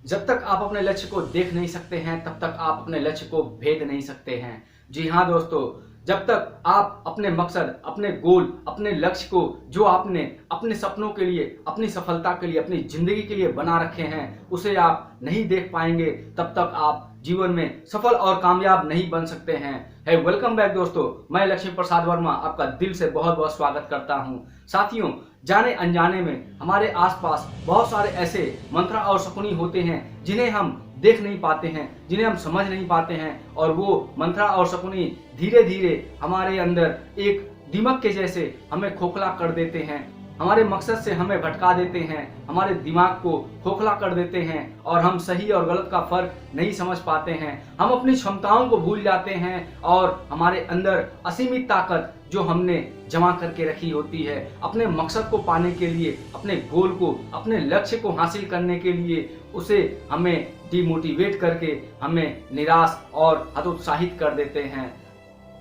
जब तक आप अपने लक्ष्य को देख नहीं सकते हैं तब तक आप अपने लक्ष्य को भेद नहीं सकते हैं। जी हाँ दोस्तों, जब तक आप अपने मकसद, अपने गोल, अपने लक्ष्य को जो आपने अपने सपनों के लिए, अपनी सफलता के लिए, अपनी जिंदगी के लिए बना रखे हैं, उसे आप नहीं देख पाएंगे, तब तक आप जीवन में सफल और कामयाब नहीं बन सकते हैं। है वेलकम बैक दोस्तों, मैं लक्ष्मी प्रसाद वर्मा आपका दिल से बहुत बहुत स्वागत करता हूं। साथियों, जाने अनजाने में हमारे आसपास बहुत सारे ऐसे मंत्र और शकुनी होते हैं जिन्हें हम देख नहीं पाते हैं, जिन्हें हम समझ नहीं पाते हैं, और वो मंत्रा और शकुनी धीरे धीरे हमारे अंदर एक दीमक के जैसे हमें खोखला कर देते हैं, हमारे मकसद से हमें भटका देते हैं, हमारे दिमाग को खोखला कर देते हैं और हम सही और गलत का फर्क नहीं समझ पाते हैं। हम अपनी क्षमताओं को भूल जाते हैं और हमारे अंदर असीमित ताकत जो हमने जमा करके रखी होती है अपने मकसद को पाने के लिए, अपने गोल को, अपने लक्ष्य को हासिल करने के लिए, उसे हमें डिमोटिवेट करके हमें निराश और हतोत्साहित कर देते हैं।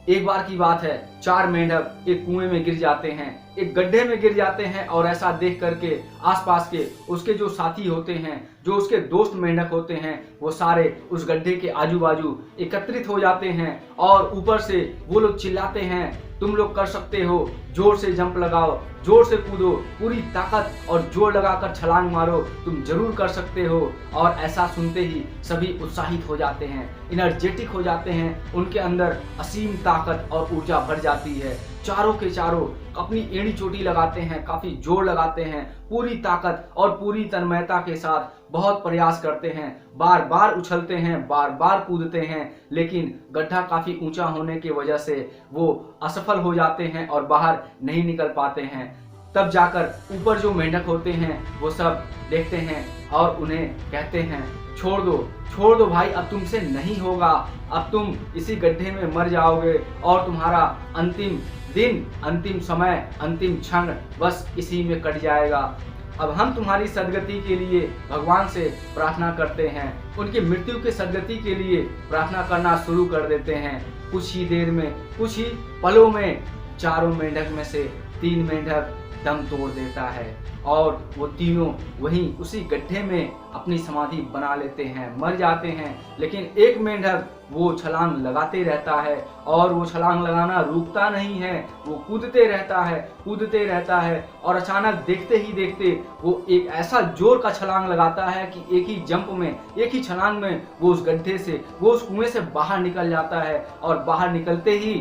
एक बार की बात है, 4 मेंढक एक कुएं में गिर जाते हैं, एक गड्ढे में गिर जाते हैं, और ऐसा देख करके आसपास के उसके जो साथी होते हैं, जो उसके दोस्त मेंढक होते हैं, वो सारे उस गड्ढे के आजू बाजू एकत्रित हो जाते हैं और ऊपर से वो लोग चिल्लाते हैं, तुम लोग कर सकते हो, जोर से जंप लगाओ, जोर से कूदो, पूरी ताकत और जोर लगाकर छलांग मारो, तुम जरूर कर सकते हो। और ऐसा सुनते ही सभी उत्साहित हो जाते हैं, एनर्जेटिक हो जाते हैं, उनके अंदर असीम ताकत और ऊर्जा भर जाती है। चारों के चारों अपनी एड़ी चोटी लगाते हैं, काफी जोर लगाते हैं, पूरी ताकत और पूरी तन्मयता के साथ बहुत प्रयास करते हैं, बार बार उछलते हैं, बार बार कूदते हैं, लेकिन गड्ढा काफी ऊंचा होने की वजह से वो असफल हो जाते हैं और बाहर नहीं निकल पाते हैं। तब जाकर ऊपर जो मेंढक होते हैं वो सब देखते हैं और उन्हें कहते हैं, छोड़ दो भाई, अब तुमसे नहीं होगा, अब तुम इसी गड्ढे में मर जाओगे और तुम्हारा अंतिम दिन, अंतिम समय, अंतिम क्षण बस इसी में कट जाएगा। अब हम तुम्हारी सदगति के लिए भगवान से प्रार्थना करते हैं, उनकी मृत्यु के सदगति के लिए प्रार्थना करना शुरू कर देते हैं। कुछ ही देर में, कुछ ही पलों में 4 मेंढक में से 3 मेंढक दम तोड़ देता है और वो तीनों वहीं उसी गड्ढे में अपनी समाधि बना लेते हैं, मर जाते हैं। लेकिन एक मेंढक वो छलांग लगाते रहता है और वो छलांग लगाना रुकता नहीं है, वो कूदते रहता है और अचानक देखते ही देखते वो एक ऐसा जोर का छलांग लगाता है कि एक ही जंप में, एक ही छलांग में वो उस गड्ढे से, वो उस कुएं से बाहर निकल जाता है। और बाहर निकलते ही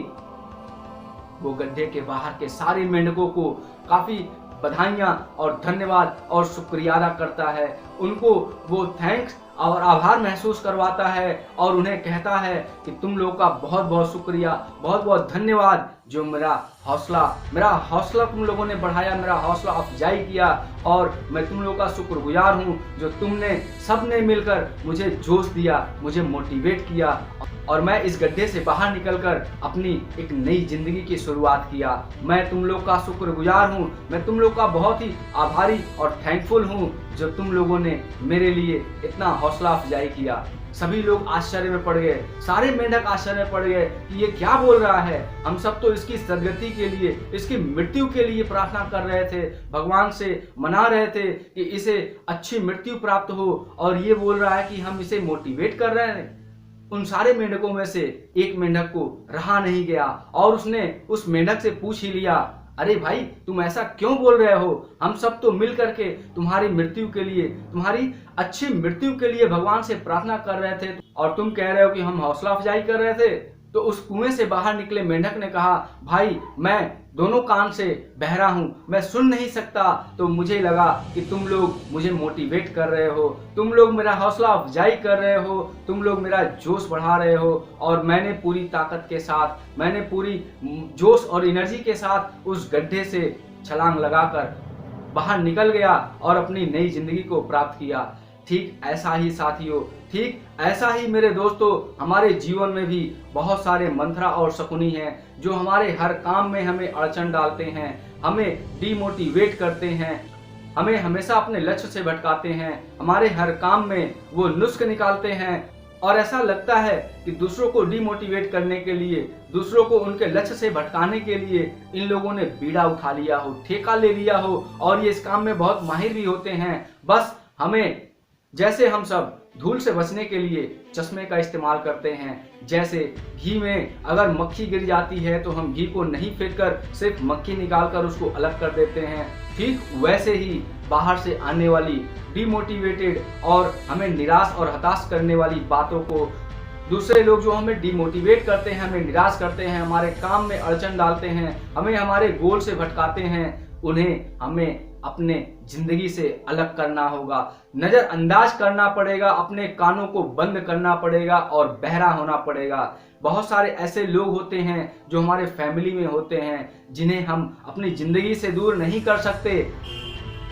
वो गड्ढे के बाहर के सारे मेंढकों को काफी बधाइयां और धन्यवाद और शुक्रिया अदा करता है, उनको वो थैंक्स और आभार महसूस करवाता है और उन्हें कहता है कि तुम लोगों का बहुत बहुत शुक्रिया, बहुत बहुत धन्यवाद, जो मेरा हौसला तुम लोगों ने बढ़ाया, मेरा हौसला अफजाई किया, और मैं तुम लोगों का शुक्रगुजार हूँ जो तुमने सबने मिलकर मुझे जोश दिया, मुझे मोटिवेट किया और मैं इस गड्ढे से बाहर निकलकर अपनी एक नई जिंदगी की शुरुआत किया। मैं तुम लोग का शुक्रगुजार हूँ, मैं तुम लोग का बहुत ही आभारी और थैंकफुल हूँ जो तुम लोगों ने मेरे लिए इतना हौसला अफजाई किया। सभी लोग आश्चर्य में पड़ गए, सारे मेंढक आश्चर्य में पड़ गए कि ये क्या बोल रहा है, हम सब तो इसकी सदगति के लिए, इसकी मृत्यु के लिए प्रार्थना कर रहे थे, भगवान से मना रहे थे कि इसे अच्छी मृत्यु प्राप्त हो, और ये बोल रहा है कि हम इसे मोटिवेट कर रहे हैं। उन सारे मेंढकों में से एक मेंढक को रहा नहीं गया और उसने उस मेंढक से पूछ ही लिया, अरे भाई, तुम ऐसा क्यों बोल रहे हो, हम सब तो मिल करके तुम्हारी मृत्यु के लिए, तुम्हारी अच्छी मृत्यु के लिए भगवान से प्रार्थना कर रहे थे और तुम कह रहे हो कि हम हौसला अफजाई कर रहे थे। तो उस कुएं से बाहर निकले मेंढक ने कहा, भाई, मैं दोनों कान से बहरा हूँ, मैं सुन नहीं सकता, तो मुझे लगा कि तुम लोग मुझे मोटिवेट कर रहे हो, तुम लोग मेरा हौसला अफजाई कर रहे हो, तुम लोग मेरा जोश बढ़ा रहे हो, और मैंने पूरी ताकत के साथ, मैंने पूरी जोश और एनर्जी के साथ उस गड्ढे से छलांग लगाकर बाहर निकल गया और अपनी नई जिंदगी को प्राप्त किया। ठीक ऐसा ही साथियों, ठीक ऐसा ही मेरे दोस्तों, हमारे जीवन में भी बहुत सारे मंत्रा और शकुनी हैं जो हमारे हर काम में हमें अड़चन डालते हैं, हमें डीमोटिवेट करते हैं, हमें हमेशा अपने लक्ष्य से भटकाते हैं, हमारे हर काम में वो नुस्ख निकालते हैं और ऐसा लगता है कि दूसरों को डीमोटिवेट करने के लिए, दूसरों को उनके लक्ष्य से भटकाने के लिए इन लोगों ने बीड़ा उठा लिया हो, ठेका ले लिया हो और ये इस काम में बहुत माहिर भी होते हैं। बस हमें जैसे हम सब धूल से बचने के लिए चश्मे का इस्तेमाल करते हैं, जैसे घी में अगर मक्खी गिर जाती है तो हम घी को नहीं फेंक कर सिर्फ मक्खी निकालकर उसको अलग कर देते हैं, ठीक वैसे ही बाहर से आने वाली डिमोटिवेटेड और हमें निराश और हताश करने वाली बातों को, दूसरे लोग जो हमें डिमोटिवेट करते हैं, हमें निराश करते हैं, हमारे काम में अड़चन डालते हैं, हमें हमारे गोल से भटकाते हैं, उन्हें हमें अपने जिंदगी से अलग करना होगा, नजरअंदाज करना पड़ेगा, अपने कानों को बंद करना पड़ेगा और बहरा होना पड़ेगा। बहुत सारे ऐसे लोग होते हैं जो हमारे फैमिली में होते हैं, जिन्हें हम अपनी जिंदगी से दूर नहीं कर सकते।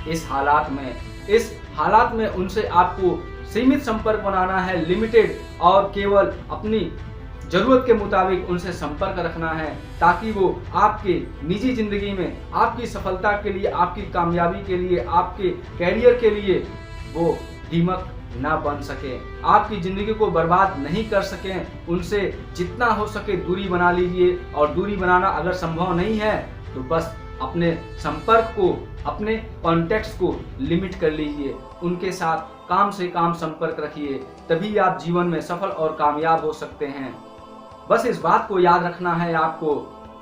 इस हालात में उनसे आपको सीमित संपर्क बनाना है, लिमिटेड, और केवल अपनी जरूरत के मुताबिक उनसे संपर्क रखना है, ताकि वो आपके निजी जिंदगी में आपकी सफलता के लिए, आपकी कामयाबी के लिए, आपके कैरियर के लिए वो दीमक ना बन सके, आपकी जिंदगी को बर्बाद नहीं कर सकें। उनसे जितना हो सके दूरी बना लीजिए, और दूरी बनाना अगर संभव नहीं है तो बस अपने संपर्क को, अपने कॉन्टेक्ट्स को लिमिट कर लीजिए, उनके साथ काम से काम संपर्क रखिए, तभी आप जीवन में सफल और कामयाब हो सकते हैं। बस इस बात को याद रखना है आपको,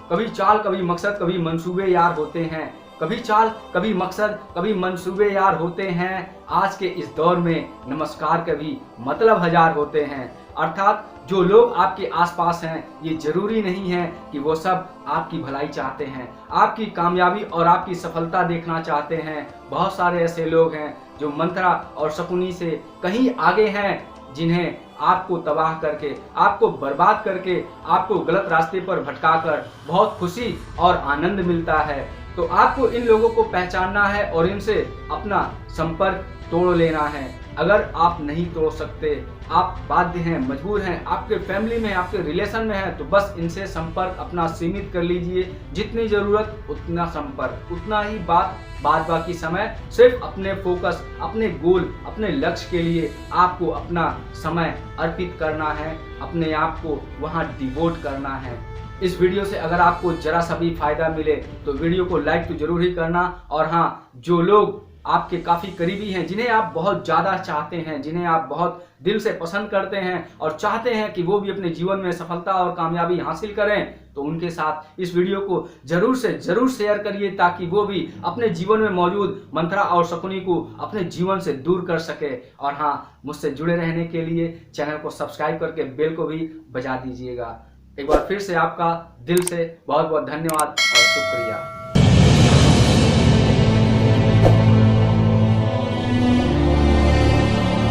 कभी चाल कभी मकसद कभी मंसूबे यार होते हैं, कभी चाल कभी मकसद कभी मंसूबे यार होते हैं। आज के इस दौर में नमस्कार के भी मतलब हजार होते हैं। अर्थात जो लोग आपके आसपास हैं, ये जरूरी नहीं है कि वो सब आपकी भलाई चाहते हैं, आपकी कामयाबी और आपकी सफलता देखना चाहते हैं। बहुत सारे ऐसे लोग हैं जो मंत्रा और शकुनी से कहीं आगे हैं, जिन्हें आपको तबाह करके, आपको बर्बाद करके, आपको गलत रास्ते पर भटकाकर बहुत खुशी और आनंद मिलता है। तो आपको इन लोगों को पहचानना है और इनसे अपना संपर्क तोड़ लेना है। अगर आप नहीं तोड़ सकते, आप बाध्य हैं, मजबूर हैं, आपके फैमिली में, आपके रिलेशन में है, तो बस इनसे संपर्क अपना सीमित कर लीजिए। जितनी जरूरत उतना संपर्क, उतना ही बाद बाकी समय सिर्फ अपने फोकस, अपने गोल, अपने लक्ष्य के लिए आपको अपना समय अर्पित करना है, अपने आप को वहां डिवोट करना है। इस वीडियो से अगर आपको जरा सा भी फायदा मिले तो वीडियो को लाइक तो जरूर ही करना। और हाँ, जो लोग आपके काफी करीबी हैं, जिन्हें आप बहुत ज्यादा चाहते हैं, जिन्हें आप बहुत दिल से पसंद करते हैं और चाहते हैं कि वो भी अपने जीवन में सफलता और कामयाबी हासिल करें, तो उनके साथ इस वीडियो को जरूर से जरूर शेयर करिए, ताकि वो भी अपने जीवन में मौजूद मंत्रा और शकुनी को अपने जीवन से दूर कर सके। और हाँ, मुझसे जुड़े रहने के लिए चैनल को सब्सक्राइब करके बेल को भी बजा दीजिएगा। एक बार फिर से आपका दिल से बहुत बहुत धन्यवाद और शुक्रिया।